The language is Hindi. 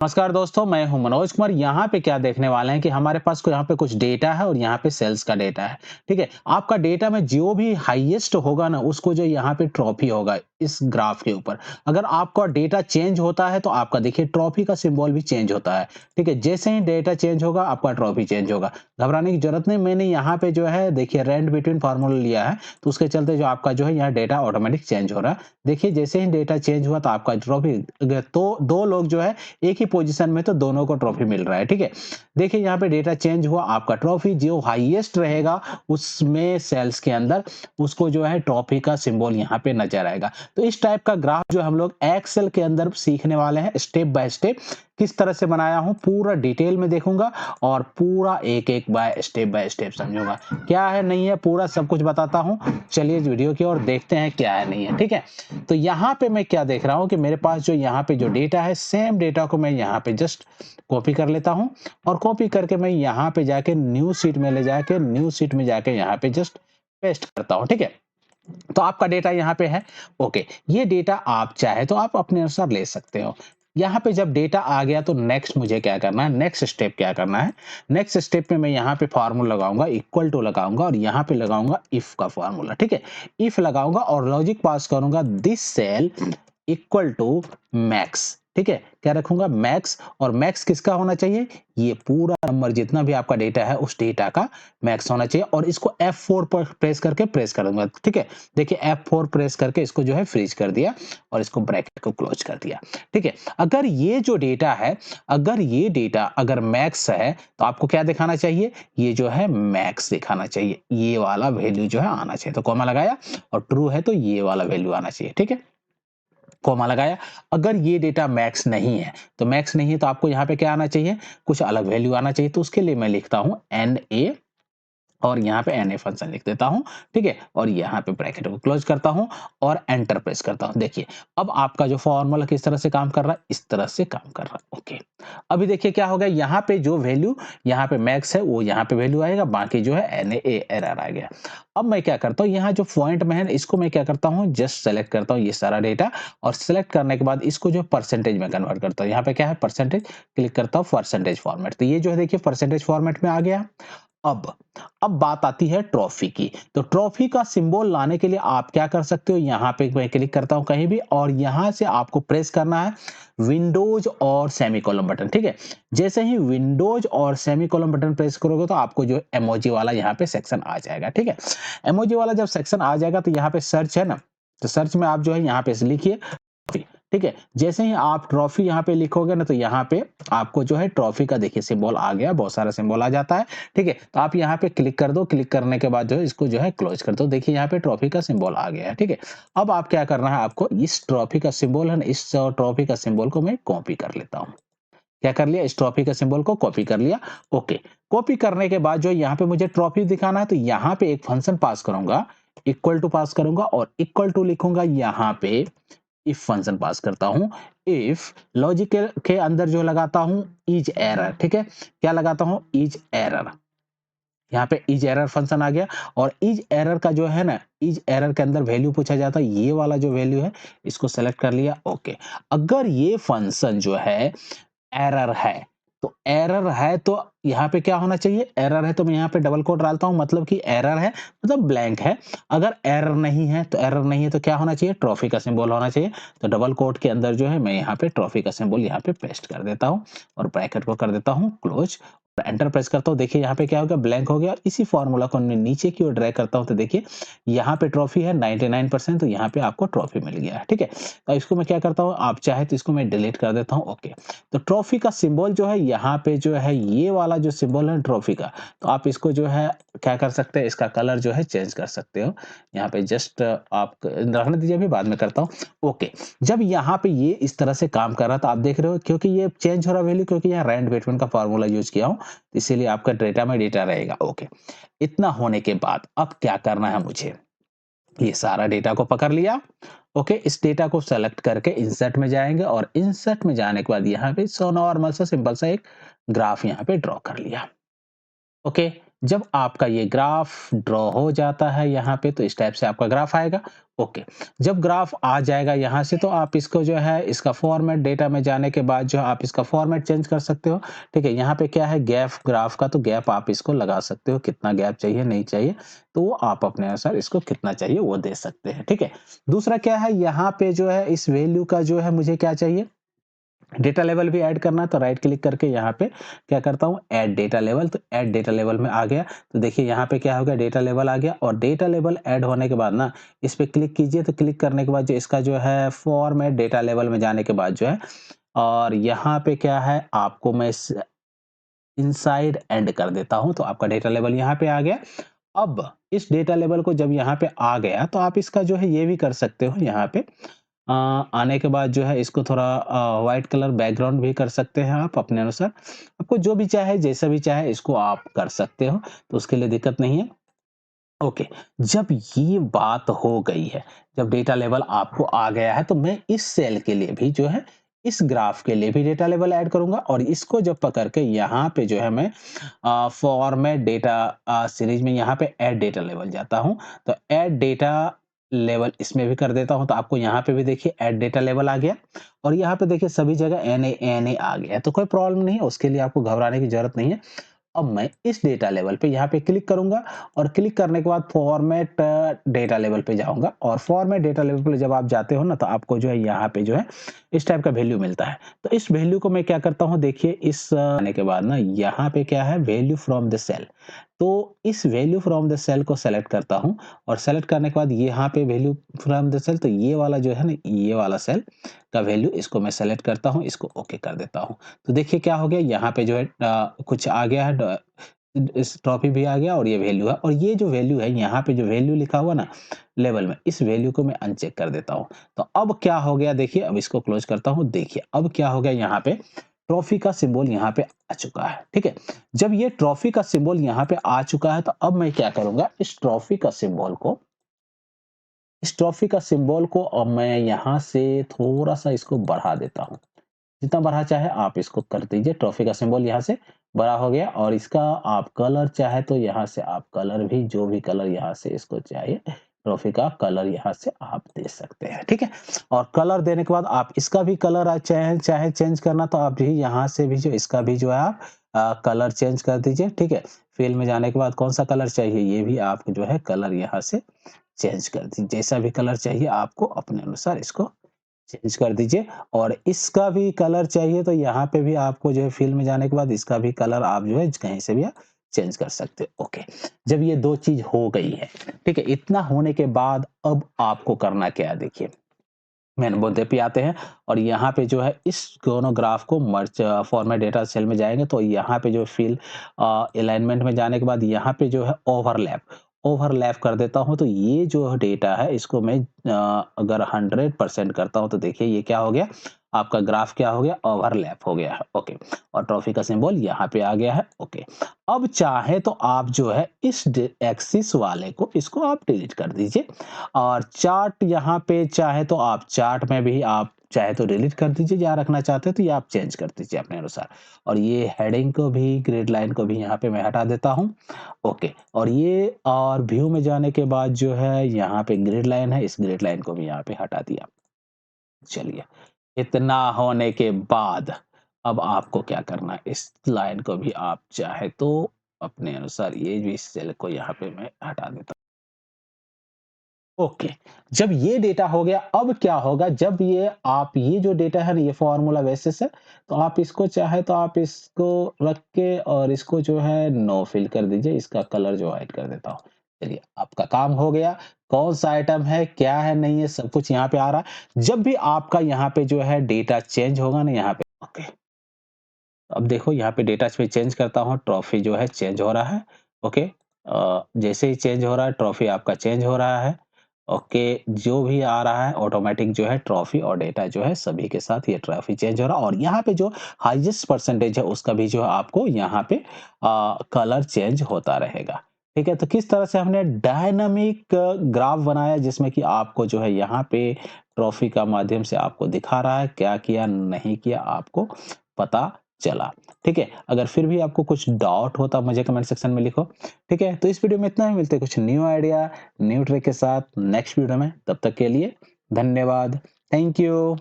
नमस्कार दोस्तों, मैं हूं मनोज कुमार। यहाँ पे क्या देखने वाले हैं कि हमारे पास यहाँ पे कुछ डेटा है और यहाँ पे सेल्स का डेटा है। ठीक है, आपका डेटा में जो भी हाईएस्ट होगा ना, उसको जो यहाँ पे ट्रॉफी होगा इस ग्राफ के ऊपर। अगर आपका डेटा चेंज होता है तो आपका देखिए ट्रॉफी का सिंबल भी चेंज होता है। ठीक है, जैसे ही डेटा चेंज होगा आपका ट्रॉफी चेंज होगा। घबराने की जरूरत नहीं। मैंने यहाँ पे जो है देखिए रैंड बिटवीन फार्मूला लिया है, तो उसके चलते जो आपका जो है यहाँ डेटा ऑटोमेटिक चेंज हो रहा है। देखिए जैसे ही डेटा चेंज हुआ तो आपका ट्रॉफी, तो दो लोग जो है एक ही पोजीशन में, तो दोनों को ट्रॉफी मिल रहा है। ठीक है, देखिए यहाँ पे डेटा चेंज हुआ, आपका ट्रॉफी जो हाईएस्ट रहेगा उसमें सेल्स के अंदर उसको जो है ट्रॉफी का सिंबल यहाँ पे नजर आएगा। तो इस टाइप का ग्राफ जो हम लोग एक्सेल के अंदर सीखने वाले हैं, स्टेप बाय स्टेप किस तरह से बनाया हूं पूरा डिटेल में देखूंगा और पूरा एक एक बाय स्टेप समझूंगा। क्या है नहीं है पूरा सब कुछ बताता हूं। चलिए इस वीडियो की ओर देखते हैं क्या है नहीं है। ठीक है, तो यहाँ पे मैं क्या देख रहा हूँ कि मेरे पास जो यहाँ पे जो डेटा है, सेम डेटा को मैं यहाँ पे जस्ट कॉपी कर लेता हूँ और कॉपी करके मैं यहाँ पे जाके न्यू शीट में ले जाके न्यू शीट में जाके यहाँ पे जस्ट पेस्ट करता हूँ। ठीक है, तो आपका डेटा यहाँ पे है। ओके, ये डेटा आप चाहे तो आप अपने अनुसार ले सकते हो। यहाँ पे जब डेटा आ गया तो नेक्स्ट मुझे क्या करना है, नेक्स्ट स्टेप क्या करना है। नेक्स्ट स्टेप में मैं यहाँ पे फार्मूला लगाऊंगा, इक्वल टू लगाऊंगा और यहाँ पे लगाऊंगा इफ का फार्मूला। ठीक है, इफ लगाऊंगा और लॉजिक पास करूंगा this cell equal to max. ठीक है, क्या रखूंगा, मैक्स। और मैक्स किसका होना चाहिए, ये पूरा नंबर जितना भी आपका डेटा है उस डेटा का मैक्स होना चाहिए। और इसको F4 पर प्रेस करके प्रेस कर दूंगा। ठीक है, देखिए F4 प्रेस करके इसको जो है फ्रीज कर दिया और इसको ब्रैकेट को क्लोज कर दिया। ठीक है, अगर ये जो डेटा है, अगर ये डेटा अगर मैक्स है तो आपको क्या दिखाना चाहिए, ये जो है मैक्स दिखाना चाहिए, ये वाला वैल्यू जो है आना चाहिए। तो कॉमा लगाया और ट्रू है तो ये वाला वैल्यू आना चाहिए। ठीक है, कॉमा लगाया। अगर ये डेटा मैक्स नहीं है तो मैक्स नहीं है तो आपको यहाँ पे क्या आना चाहिए, कुछ अलग वैल्यू आना चाहिए। तो उसके लिए मैं लिखता हूं NA और यहाँ पे NA फंक्शन लिख देता हूं। ठीक है, और यहाँ पे ब्रैकेट को क्लोज करता हूं और एंटर प्रेस करता हूं। देखिए अब आपका जो फॉर्मूला किस तरह से काम कर रहा है, इस तरह से काम कर रहा है। ओके, अभी देखिए क्या हो गया, यहाँ पे जो वैल्यू यहाँ पे मैक्स है वो यहाँ पे वैल्यू आएगा, बाकी जो है NA एरर आ गया। अब मैं क्या करता हूँ, यहाँ जो पॉइंट में है इसको मैं क्या करता हूँ, जस्ट सेलेक्ट करता हूँ ये सारा डेटा और सेलेक्ट करने के बाद इसको जो परसेंटेज में कन्वर्ट करता हूँ। यहाँ पे क्या है, परसेंटेज, क्लिक करता हूँ परसेंटेज फॉर्मेट। तो ये जो है देखिए परसेंटेज फॉर्मेट में आ गया। अब बात आती है ट्रॉफी की। तो ट्रॉफी का सिंबल लाने के लिए आप क्या कर सकते हो, यहाँ पे मैं क्लिक करता हूं कहीं भी और यहां से आपको प्रेस करना है विंडोज और सेमीकोलन बटन। ठीक है, जैसे ही विंडोज और सेमीकोलन बटन प्रेस करोगे तो आपको जो इमोजी वाला यहाँ पे सेक्शन आ जाएगा। ठीक है, इमोजी वाला जब सेक्शन आ जाएगा तो यहाँ पे सर्च है ना, तो सर्च में आप जो है यहाँ पे लिखिए ट्रॉफी। ठीक है, जैसे ही आप ट्रॉफी यहाँ पे लिखोगे ना तो यहाँ पे आपको जो है ट्रॉफी का देखिए सिंबल आ गया, बहुत सारा सिंबल आ जाता है। ठीक है, तो आप यहाँ पे क्लिक कर दो, क्लिक करने के बाद जो है इसको जो है क्लोज कर दो। देखिए यहाँ पे ट्रॉफी का सिंबल आ गया है। ठीक है, अब आप क्या करना है, आपको इस ट्रॉफी का सिंबल है ना, इस ट्रॉफी का सिंबल को मैं कॉपी कर लेता हूँ। क्या कर लिया, इस ट्रॉफी का सिंबल को कॉपी कर लिया। ओके, कॉपी करने के बाद जो यहाँ पे मुझे ट्रॉफी दिखाना है तो यहाँ पे एक फंक्शन पास करूंगा, इक्वल टू पास करूंगा और इक्वल टू लिखूंगा, यहाँ पे इफ फंक्शन पास करता हूं। इफ लॉजिक के अंदर जो लगाता हूं इज एरर। ठीक है, क्या लगाता हूं, इज एरर। यहाँ पे इज एरर फंक्शन आ गया और इज एरर का जो है ना, इज एरर के अंदर वैल्यू पूछा जाता है, ये वाला जो वैल्यू है इसको सेलेक्ट कर लिया। ओके, अगर ये फंक्शन जो है एरर है तो एरर है तो यहाँ पे क्या होना चाहिए, एरर है तो मैं यहाँ पे डबल कोट डालता हूँ, मतलब कि एरर है मतलब ब्लैंक है। अगर एरर नहीं है तो एरर नहीं है तो क्या होना चाहिए, ट्रॉफी का सिंबल होना चाहिए। तो डबल कोट के अंदर जो है मैं यहाँ पे ट्रॉफी का सिंबल यहाँ पे पेस्ट कर देता हूँ और ब्रैकेट को कर देता हूँ क्लोज, एंटर प्रेस करता हूँ। देखिए यहाँ पे क्या हो गया, ब्लैंक हो गया। इसी फॉर्मूला को मैं नीचे की ओर ड्रैग करता हूँ तो देखिए यहाँ पे ट्रॉफी है 99%, तो यहाँ पे आपको ट्रॉफी मिल गया है। ठीक है, तो इसको मैं क्या करता हूँ, आप चाहे तो इसको मैं डिलीट कर देता हूँ। ओके, तो ट्रॉफी का सिंबल जो है यहाँ पे जो है ये वाला जो सिंबल है ट्रॉफी का, तो आप इसको जो है क्या कर सकते हैं, इसका कलर जो है चेंज कर सकते हो। यहाँ पे जस्ट आप रहने दीजिए, अभी बाद में करता हूँ। ओके, जब यहाँ पे ये इस तरह से काम कर रहा था, आप देख रहे हो क्योंकि ये चेंज हो रहा वैल्यू, क्योंकि यहाँ रैंड बिटवीन का फार्मूला यूज किया हूँ, इसीलिए आपका डेटा में डेटा रहेगा। ओके, इतना होने के बाद अब क्या करना है मुझे, ये सारा डेटा को पकड़ लिया। ओके, इस डेटा को सेलेक्ट करके इंसर्ट में जाएंगे और इंसर्ट में जाने के बाद यहाँ पे सो नॉर्मल सा सिंपल सा एक ग्राफ यहाँ पे ड्रॉ कर लिया। ओके, जब आपका ये ग्राफ ड्रॉ हो जाता है यहाँ पे तो इस टाइप से आपका ग्राफ आएगा। ओके, जब ग्राफ आ जाएगा यहाँ से तो आप इसको जो है इसका फॉर्मेट डेटा में जाने के बाद जो है आप इसका फॉर्मेट चेंज कर सकते हो। ठीक है, यहाँ पे क्या है गैप ग्राफ का, तो गैप आप इसको लगा सकते हो, कितना गैप चाहिए नहीं चाहिए तो वो आप अपने अनुसार इसको कितना चाहिए वो दे सकते हैं। ठीक है, दूसरा क्या है यहाँ पे जो है इस वैल्यू का जो है मुझे क्या चाहिए, डेटा लेवल भी ऐड करना है, तो राइट क्लिक करके यहाँ पे क्या करता हूँ ऐड डेटा लेवल, तो ऐड डेटा लेवल में आ गया। तो देखिए यहाँ पे क्या हो गया, डेटा लेवल आ गया और डेटा लेवल ऐड होने के बाद ना इस पे क्लिक कीजिए, तो क्लिक करने के बाद जो इसका जो है फॉर्मेट डेटा लेवल में जाने के बाद जो है और यहाँ पे क्या है आपको मैं इनसाइड एंड कर देता हूँ, तो आपका डेटा लेवल यहाँ पे आ गया। अब इस डेटा लेवल को जब यहाँ पे आ गया तो आप इसका जो है ये भी कर सकते हो, यहाँ पे आने के बाद जो है इसको थोड़ा व्हाइट कलर बैकग्राउंड भी कर सकते हैं आप अपने अनुसार। आपको जो भी चाहे, जैसा भी चाहे इसको आप कर सकते हो, तो उसके लिए दिक्कत नहीं है। ओके, जब ये बात हो गई है, जब डेटा लेवल आपको आ गया है, तो मैं इस सेल के लिए भी जो है, इस ग्राफ के लिए भी डेटा लेवल ऐड करूँगा और इसको जब पकड़ के यहाँ पे जो है मैं फॉर्मेट डेटा सीरीज में यहाँ पे ऐड डेटा लेवल जाता हूँ, तो ऐड डेटा लेवल इसमें भी कर देता हूँ, तो आपको यहाँ पे भी देखिए ऐड डेटा लेवल आ गया और यहाँ पे देखिए सभी जगह एनए आ गया है, तो कोई प्रॉब्लम नहीं है, उसके लिए आपको घबराने की ज़रूरत नहीं है। अब मैं इस डेटा लेवल पे यहाँ पे क्लिक करूँगा और क्लिक करने के बाद फॉर्मेट डेटा लेवल पे जाऊँगा और फॉर्मेट डेटा लेवल पे जब आप जाते हो ना तो आपको जो है यहाँ पे जो है इस टाइप का वैल्यू मिलता है। तो इस वैल्यू को मैं क्या करता हूँ, देखिए इस आने के बाद ना यहाँ पे क्या है वैल्यू फ्रॉम द सेल। तो इस वैल्यू फ्रॉम द सेल को सेलेक्ट करता हूँ और सेलेक्ट करने के बाद यहाँ पे वैल्यू फ्रॉम द सेल, तो ये वाला जो है ना ये वाला सेल का वैल्यू इसको मैं सेलेक्ट करता हूँ, इसको ओके कर देता हूँ। तो देखिए क्या हो गया यहाँ पे जो है कुछ आ गया है, इस ट्रॉफी भी आ गया और ये वैल्यू है और ये जो वैल्यू है यहाँ पे जो वैल्यू लिखा हुआ ना लेवल में, इस वैल्यू को मैं अनचेक कर देता हूँ। तो अब क्या हो गया देखिए, अब इसको क्लोज करता हूँ, देखिए अब क्या हो गया, यहाँ पे ट्रॉफी का सिंबल यहाँ पे आ चुका है। ठीक है, जब ये ट्रॉफी का सिंबल यहाँ पे आ चुका है तो अब मैं क्या करूंगा, इस ट्रॉफी का सिंबल को अब मैं यहाँ से थोड़ा सा इसको बढ़ा देता हूँ। जितना बढ़ा चाहे आप इसको कर दीजिए, ट्रॉफी का सिंबल यहाँ से बड़ा हो गया और इसका आप कलर चाहे तो यहाँ से आप कलर भी जो भी कलर यहाँ से इसको चाहिए ट्रॉफी का कलर यहाँ से आप दे सकते हैं। ठीक है, और कलर देने के बाद आप इसका भी कलर चाहे चाहे चेंज करना तो आप भी यहाँ से भी जो इसका भी जो है आप कलर चेंज कर दीजिए। ठीक है, फिल में जाने के बाद कौन सा कलर चाहिए ये भी आप जो है कलर यहाँ से चेंज कर दीजिए, जैसा भी कलर चाहिए आपको अपने अनुसार इसको चेंज कर दीजिए। और इसका भी कलर चाहिए तो यहाँ पे भी आपको जो है फिल में जाने के बाद इसका भी कलर आप जो है कहीं से भी आप चेंज कर सकते हो। ओके, जब ये 2 चीज़ हो गई है, ठीक है? इतना होने के बाद अब आपको करना क्या है देखिए, मेन मुद्दे पे आते हैं और यहाँ पे जो है इस दोनों ग्राफ को मर्ज फॉर्मेट डेटा सेल में जाएँगे तो यहाँ पे जो फिल अलाइनमेंट में जाने के बाद यहाँ पे जो है ओवरलैप कर देता हूँ, तो ये जो डेटा है इसको मैं अगर 100% करता हूँ तो देखिए ये क्या हो गया, आपका ग्राफ क्या हो गया, ओवरलैप हो गया है। ओके, और ट्रॉफी का सिंबल यहाँ पे आ गया है। ओके, अब चाहे तो आप जो है इस एक्सिस वाले को इसको आप डिलीट कर दीजिए और चार्ट यहाँ पे चाहे तो आप चार्ट में भी आप चाहे तो डिलीट कर दीजिए, या रखना चाहते हो तो ये आप चेंज कर दीजिए अपने अनुसार। और ये हेडिंग को भी, ग्रिड लाइन को भी यहाँ पे मैं हटा देता हूँ। ओके, और ये और व्यू में जाने के बाद जो है यहाँ पे ग्रिड लाइन है, इस ग्रिड लाइन को भी यहाँ पे हटा दिया। चलिए, इतना होने के बाद अब आपको क्या करना है, इस लाइन को भी आप चाहे तो अपने अनुसार ये भी इस सेल को यहाँ पे मैं हटा देता हूँ। ओके, जब ये डेटा हो गया अब क्या होगा, जब ये आप ये जो डेटा है ना ये फॉर्मूला बेसिस है, तो आप इसको चाहे तो आप इसको रख के और इसको जो है नो फिल कर दीजिए, इसका कलर जो व्हाइट कर देता हूँ। चलिए आपका काम हो गया, कौन-सा आइटम है, क्या है, नहीं है, सब कुछ यहाँ पे आ रहा है। जब भी आपका यहाँ पे जो है डेटा चेंज होगा ना यहाँ पे ओके, अब देखो यहाँ पे डेटा में चेंज करता हूँ, ट्रॉफी जो है चेंज हो रहा है। ओके, जैसे ही चेंज हो रहा है ट्रॉफी आपका चेंज हो रहा है। ओके, जो भी आ रहा है ऑटोमेटिक जो है ट्रॉफी और डेटा जो है सभी के साथ ये ट्रॉफी चेंज हो रहा है और यहाँ पे जो हाईएस्ट परसेंटेज है उसका भी जो है आपको यहाँ पे कलर चेंज होता रहेगा। ठीक है, तो किस तरह से हमने डायनामिक ग्राफ बनाया जिसमें कि आपको जो है यहाँ पे ट्रॉफी का माध्यम से आपको दिखा रहा है क्या किया नहीं किया आपको पता चला। ठीक है? अगर फिर भी आपको कुछ डाउट हो तो मुझे कमेंट सेक्शन में लिखो। ठीक है? तो इस वीडियो में इतना ही, मिलते हैं कुछ न्यू आइडिया, न्यू ट्रिक के साथ नेक्स्ट वीडियो में। तब तक के लिए धन्यवाद। Thank you.